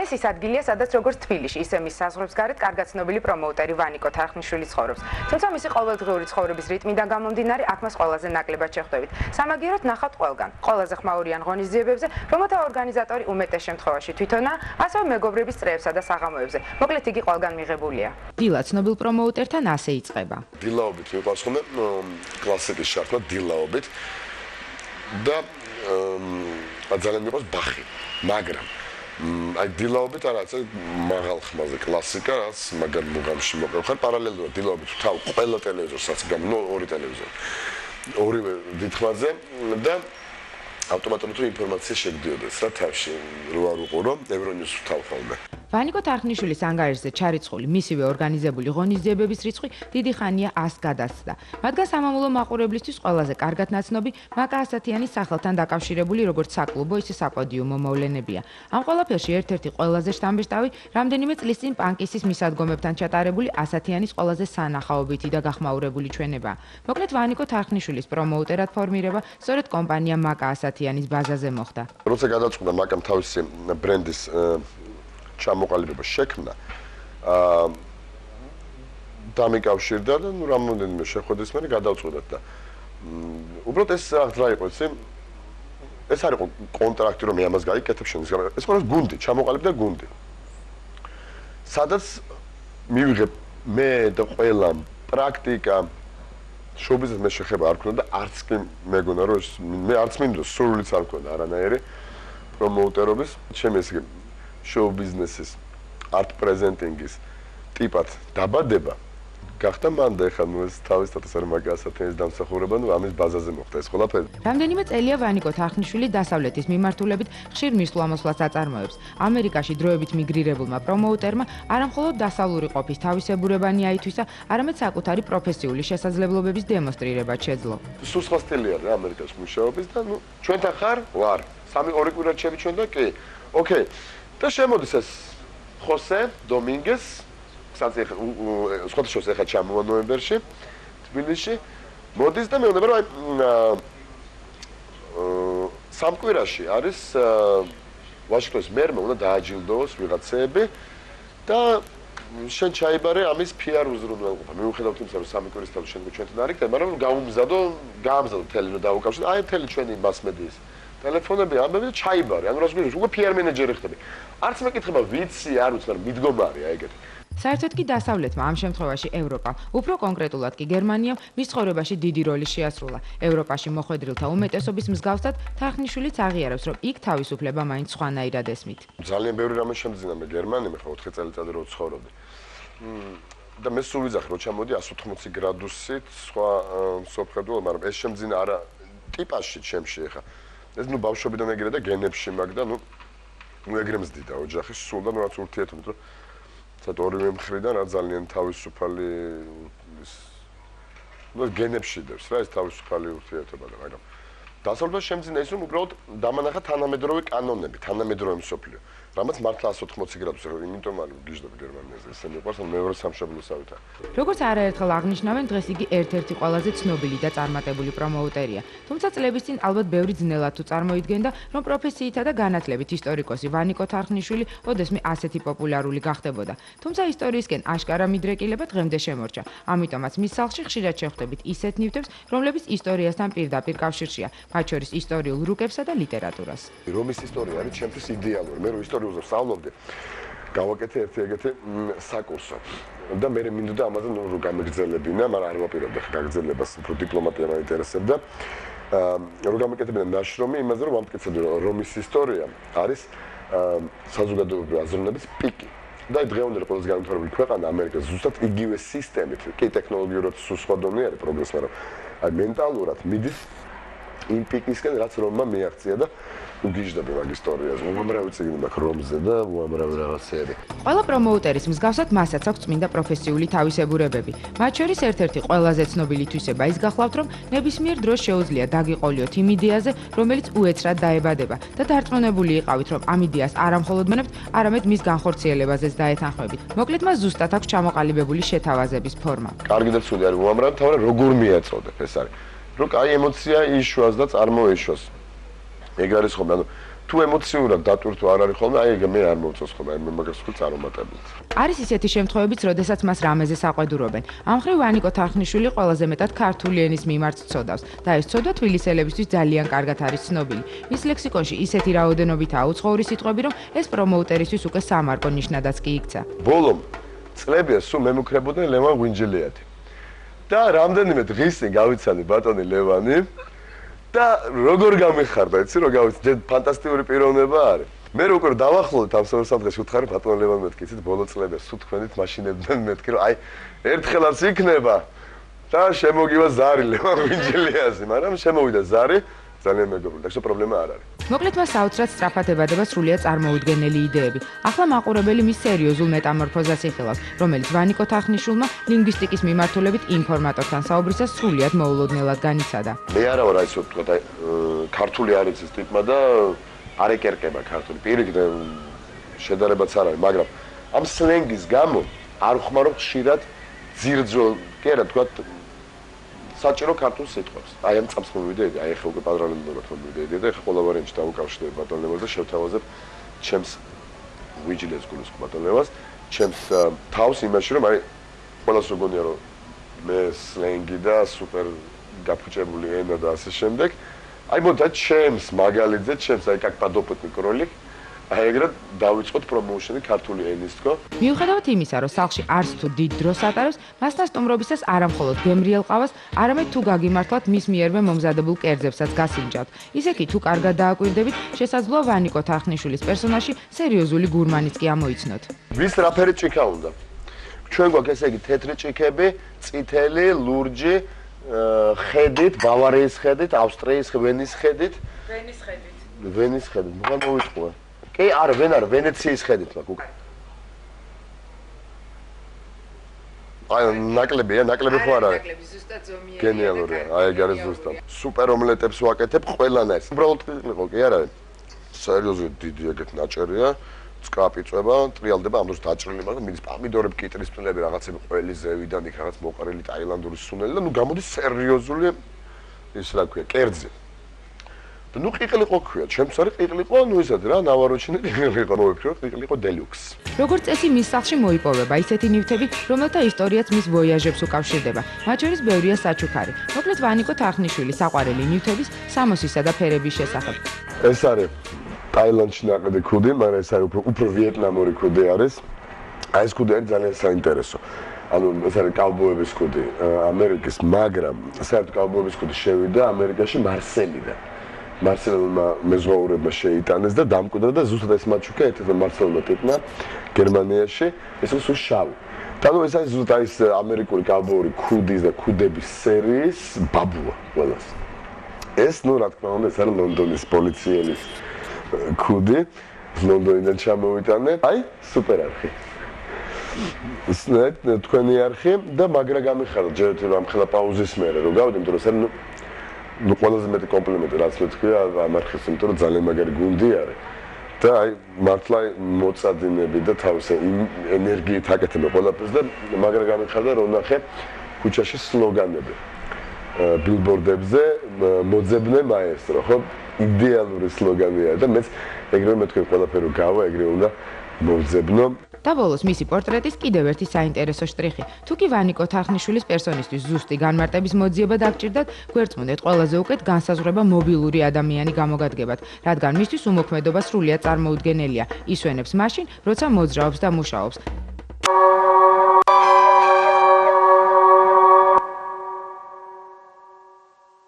ეს ის ადგილია, სადაც როგორც თბილისში, ისე მის საზღვრებს გარეთ კარგად ცნობილი პრომოუტერი ვანიკო თარხნიშვილი ცხოვრობს. თუმცა მისი ყოველდღიური ცხოვრების რიტმიდან გამომდინარე, აქ მას ყველაზე ნაკლებად შეხვდებით. სამაგიეროდ ნახავთ ყველგან. ყველაზე ხმაურიან ღონისძიებებზე, რომელთა ორგანიზატორი უმეტეს შემთხვევაში თვითონაა, ასევე მეგობრების წრეებსა და საღამოებზე. მოკლედ იგი ყველგან მიღებულია. დილა ცნობილ პრომოუტერთან ასე იწყება. დილაობით მიყვარს ხოლმე კლასიკის შარტმა დილაობით და ძალიან მიყვარს ბახი, მაგრამ აი დილაობით არაცა მაღალ ხმაზე კლასიკა, რაც მაგარ მუღამში მოყევხარ პარალელურად დილაობით თავ ყველა ტელევიზორსაც გამო ორი ტელევიზორი. ორივე დიდ ხმაზე და ავტომატურად ინფორმაცია შეგდიოდეს რა თავში რო არ უყურო ევრონიუს თავ ხოლმე. ვანიკო თარხნიშვილის ანგარიშზე ჩარიცხული მისივე ორგანიზებული ღონისძიებების რიცხვი დიდი ხანია 100 გადასცდა. მათგან სამამულო მაყურებლისთვის ყველაზე კარგად ნაცნობი მაკა ასათიანის სახელთან დაკავშირებული როგორც საკლუბო, ისე საპოდიუმო მოვლენებია. ამ ყველაფერში ერთ-ერთი ყველაზე შთამბეჭდავი რამდენიმე წლის წინ პანკისის მისადგომებთან ჩატარებული ასათიანის ყველაზე სანახაობითი და გახმაურებული ჩვენება. მოკლედ ვანიკო თარხნიშვილის პრომოუტერად ფორმირება სწორედ კომპანია მაკა ასათიანის ბაზაზე მოხდა. როცა გადაწყვიტა მაკამ თავისი ბრენდის ჩამოყალიბება შექმნა დამიკავშირდა და რამოდენიმე შეხვედრის მერე გადავწყვეტეთ და უბრალოდ ეს რა იყო იცი ეს არ იყო კონტრაქტი რომ მე ამას გაიკეთებ შენ ეს იყო გუნდი ჩამოყალიბდა გუნდი სადაც მივიღებ მე და ყველა პრაქტიკა შოუბიზნეს მე შეხება არ ქონდა და არც კი მეგონა რომ მე არც მინდო სრულიც არ ქონდა არანაირი პრომოუტერობის ჩემი ეს show businesses art presenting-ის ტიპად დაბადება გახდა მან და ეხლა ეს თავისთავად არ მაგასათენის დამსახურება ნუ ამის ბაზაზე მოხდა ეს ყველაფერი. რამდენიმე წელია ვანიკო თარხნიშვილი დასავლეთის მიმართულებით ხშირ მისვლა-მოსვლას აწარმოებს. ამერიკაში დროებით მიგრირებულმა პრომოუტერმა არამხოლოდ დასავლური ყოფის თავისებურებანი აითვისა, არამედ საკუთარი პროფესიული შესაძლებლობების დემონსტრირებაც შეძლო. სულ სხვა სტილია რა ამერიკაში მუშაობის და ნუ ჩვენთან ხარ? ვარ. 3-2 კვირა ჩემი ჩვენ და კი. ოკეი. და შემოდის ეს ხოსე დომინგეს სადაც სხვადასხვა ეხა ჩამოვა ნოემბერში თბილისში მოდის და მეუბნება რომ აი სამ კვირაში არის ვაშინგტონის მერმა უნდა დააჯილდოს ვიღაცები და შენ ჩაიბარე ამის PR უზრუნველყოფა. მიუხედავად იმისა რომ სამი კვირის თავი შენ ჩვენთან არ იქნება, მაგრამ გაამზადო მთელი რომ დაუკავშირო აი მთელი ჩვენი მასმედიის ტელეფონები ამბები და ჩაიბარე. ანუ რას გვიგვი უკვე PR მენეჯერი ხდები. არც მეკითხება ვიცი, არ ვიცი, მაგრამ მიდგომარია ეგეთი. საერთოდ კი დასავლეთმა ამ შემთხვევაში ევროპა, უფრო კონკრეტულად კი გერმანიამ მის ცხოვრებაში დიდი როლი შეასრულა. ევროპაში მოხვედრილთა უმეტესობის მსგავსად თარხნიშვილიც აღიარებს, რომ იქ თავისუფლება მაინც სხვანაირად ესმით. ძალიან ბევრი რამე შემძინა მე გერმანიაში, ხო 4 წელიწადი რო ცხოვრობდი. და მე სულ ვიძახი რომ ჩამოდი 180 გრადუსით სხვა სოფხედულ, მაგრამ ეს შემძინა არა ტიპაში ჩემში ხა. ეს ნუ ბავშვობიდან ეგრე და გენებში მაგ და ნუ ეგრე მზდიდა ოჯახი სულ და რაც ურთიერთობით რომ ცოტა ორივე მხრიდან რა ძალიან თავისუფალი ნუ გენებში დევს რა ეს თავისუფალი ურთიერთობა და მაგრამ დასავლეთში შემძინა ის რომ უბრალოდ დამანახა თანამედროვე კანონები, თანამედროვე მსოფლიო. რამაც მართლა 180 გრადუსი ხო, იმიტომ არ გიждები გერმანიაზე, ესე მიყვარს მეორე სამშობლოსავითა. როგორც არაერთხელ აღნიშნავენ, დღეს იგი ერთ-ერთი ყველაზე ცნობილი და წარმატებული პრომოუტერია. თუმცა წლების წინ ალბათ ბევრი ძნელად თუ წარმოიდგენდა, რომ პროფესიითა და განათლებით ისტორიკოსი ვანიკო თარხნიშვილი ოდესმე ასეთი პოპულარული გახდებოდა. თუმცა ისტორიისკენ აშკარა მიდრეკილება დღემდე შემორჩა. ამიტომაც მის სახლში ხშირად შეხვდებით ისეთ ნივთებს, რომლებიც ისტორიასთან პირდაპირ კავშირშია, მათ შორის ისტორიულ რუკებსა და ლიტერატურას. რომის ისტორია არის ჩემთვის იდეალური. მე რო ისტორიულზე ვსწავლობდი, გავაკეთე ერთი ეგეთი საკურსო. და მე მინდოდა ამაზე ნუ გამეგრძელებინა, მაგრამ არ ვაპირებდა გაგრძელებას, უფრო დიპლომატია მაინტერესებდა. რო გამეკეთებინა ნაშრომი იმაზე, რომ ვამტკიცებდი, რომ რომის ისტორია არის საზოგადოებრივი აზროვნების პიკი. და დღევანდელი ყველაზე განვითარებული ქვეყანა ამერიკა ზუსტად იგივე სისტემით, კი ტექნოლოგიურად სულ სხვა დონე არის პროგრესი, მაგრამ აი მენტალურად მიდის იმ პიკისკენ, რაც რომმა მიაღწია და უგიჟდები მაგ ისტორიას. უამრავი წიგნი მაქვს რომზე და უამრავი რაღაცები. ყველა პრომოუტერის მსგავსად მასაც აქვს წმინდა პროფესიული თავისებურებები. მათ შორის ერთ-ერთი ყველაზე ცნობილი თვისება ის გახლავთ, რომ ნებისმიერ დროს შეუძლია დაგიყოლიოთ იმ იდეაზე, რომელიც უეცრად დაებადება და დარწმუნებული იყავით, რომ ამ იდეას არა მხოლოდ მენებთ, არამედ მის განხორციელებაზეც დაეთანხმებით. მოკლედ მას ზუსტად აქვს ჩამოყალიბებული შეთავაზების ფორმა. კარგი და ცუდი არის უამრავი, თორე როგორ მიაწოდებ ეს არის. რომ აი ემოცია იშვას და წარმოეშვას. ეგ არის ხოლმე, ანუ თუ ემოციურად დატვირთვა არ არის ხოლმე, აი მე არ მოვწოს ხოლმე, მე მაგას ვქო წარუმატებლად. არის ისეთი შემთხვევებიც, როდესაც მას რამეზე საყვედურობენ. ამ მხრივ ვანიკო თახნიშვილი ყველაზე მეტად ქართული ენის მიმართ ცოდავს და ეს ცოდვა თბილისელებისთვის ძალიან კარგად არის ცნობილი. მის ლექსიკონში ისეთი რაოდენობითაა უცხოური სიტყვები, რომ ეს პრომოუტერისთვის უკვე სამარკო ნიშნადაც კი იქცა. ბოლომ წლებია სულ მემუქრებოდნენ ლევან ღვინჯელიადი. და რამდენიმე დღის წინ გავიცანი ბატონი ლევანი და როგორ გამიხარდა, იცი რომ გავიცი, ფანტასტიკური პიროვნება არის. მე როგორ დავახლოვდით ამ სამდღეს უთხარი ბატონ ლევან მეთქი, იცით, ბოლო წლებია სულ თქვენით მაშინებდნენ მეთქი, რომ აი ერთხელაც იქნება და შემოგივა ზარი ლევან ღვინჯელიაზე, მაგრამ შემოვიდა ზარი, ძალიან მეგობრული, და ეს პრობლემა არ არის. მოკლედ მას საოცრად სწრაფად ებადება სრულიად წარმოუდგენელი იდეები. ახლა მაყურებელი მის სერიოზულ მეტამორფოზას იხილავს, რომელიც ვანიკო თახნიშვილმა ლინგვისტიკის მიმართულებით ინფორმატორთან საუბრისას სრულიად მოულოდნელად განიცადა. მე არა ვარ აი ვთქვა და ქართული არ იცის ტიპმა და არ ეკერკება ქართული. პირიქით შედარებაც არ არის, მაგრამ ამ სლენგის გამო არ ხმარო ხშირად ძირძო, კი არა თქვა საჭირო ქართულ სიტყვებს. აი ამ წამს მოვიდედი, აი ახლა უკვე პატრონებად მოვიდედი და ახლა ყველა ვარიანტი დავუკავშირებ ბატონებას და შევთავაზებ ჩემს ვიჯილეს გულს ბატონებას, ჩემს თავს იმაში რომ აი ყველას როგორია რომ მე სლენგი და სუპერ გაფუჭებული ენა და ასე შემდეგ. აი მოდი ჩემს მაგალითზე, ჩემს აი как подопытный кролик აი ეგრე დავიწყოთ პრომოუშენი ქართული ენის თქო. მიუხედავად იმისა, რომ სახლში არც თუ დიდ დროს ატარებს, მასთან სტუმრობისას არა მხოლოდ გემრიელ ყავას, არამედ თუ გაგიმართლათ მის მიერვე მომზადებულ კერძებსაც გასინჯავთ. ისე კი თუ კარგად დააკვირდებით, შესაძლოა ვანიკო თახნიშვილის პერსონაჟში სერიოზული გურმანიც კი ამოიცნოთ. ვის რაფერი ჭიქა უნდა? ჩვენ გვაქვს ესე იგი თეთრი ჭიქები, წითელი, ლურჯი, ხედით, ბავარიის ხედით, ავსტრიის ვენის ხედით. ვენის ხედით. მოხარ მოვიტყუა. კი, არა, ვენეციის ხედით მაქვს უკვე. აი, ნაკლები ხო არ არის? ნაკლები ზუსტად ზომიერია. გენიალურია, აი ეგ არის ზუსტად. სუპერ ომლეტებს ვაკეთებ ყველანაირს. უბრალოდ ყიყლიყო, კი არა? სერიოზულად დიდი ეგეთ ნაჭერია. წკაპიწება, ტრიალდება ამ დროს დაჭრილი, მაგრამ მიდის პომიდორები, კიტრისპილები, რაღაცები ყველი ზევიდან იქ რაღაც მოყარილი ტაილანდური სუნელი და ნუ გამოდის სერიოზული ის რა ქვია, კერძი. და ნუ ყიყლიყო ქვია, ჩემს არის ყიყლიყო, ნუ ისად რა, ნავაროჩინე ყიყლიყო, მოვიფიქრო, ყიყლიყო დელუქს. როგორც წესი მის სახლში მოიპოვება ისეთი ნივთები, რომელთა ისტორიაც მის ვოიაჟებს უკავშირდება. მათ შორის ბევრია საჩუქარი. მოკლედ ვანიკო თახნიშვილი საყვარელი ნივთების, სამოსისა და ფერების შესახებ. ეს არის ტაილანდში ნაყიდი ქუდი, მაგრამ ეს არის უფრო ვიეტნამური ქუდი არის. აი ეს ქუდი არის ძალიან საინტერესო. ანუ ეს არის კაუბოების ქუდი ამერიკის, მაგრამ საერთოდ კაუბოების ქუდი შევიდა ამერიკაში მარსელიდან. მარსელმა მეზღვაურებმა შეიტანეს და დამკვიდრა და ზუსტად ეს მაჩუკა ერთ-ერთ მარსელმა ტიპმა გერმანიაში, ეს სულ შავი. ანუ ეს არის ზუსტად ის ამერიკული კაუბოური ქუდის და ქუდების სერიის ბაბუა ყველას. ეს ნუ რა თქმა უნდა ეს არის ლონდონის პოლიციელის ქუდი, ლონდონიდან ჩამოვიტანე. აი, სუპერ არხი. სნეთ თქვენი არხი და მაგრა გამიხარდა ჯერეთი რომ ამხელა პაუზის მერე რომ გავიდე, იმიტომ რომ ეს არის ნუ ყველაზე მეტი კომპლიმენტი რაც მეთქვია ამ არხის, იმიტომ რომ ძალიან მაგარი გუნდი არის. და აი მართლა მოწადინები და თავისი ენერგიით აკეთებ ყველაფერს და მაგრა გამიხარდა რომ ნახე ქუჩაში სლოგანები. ბილბორდებზე მოძებნე მაესტრო, ხო? იდეალური სლოგანია და მეც ეგრევე მეთქვი ყველაფერი გავა, ეგრევე უნდა მოვძებნო. და ბოლოს მისი პორტრეტის კიდევ ერთი საინტერესო შტრიხი. თუ კი ვანიკო თახნიშვილის პერსონისთვის ზუსტი განმარტების მოძიება დაგჭირდათ, გვერწმუნდეთ ყველაზე უკეთ განსაზღვრება მობილური ადამიანი გამოგადგებათ, რადგან მისთვის უმოქმედობა სრულიად წარმოუდგენელია. ისვენებს მაშინ, როცა მოძრაობს და მუშაობს.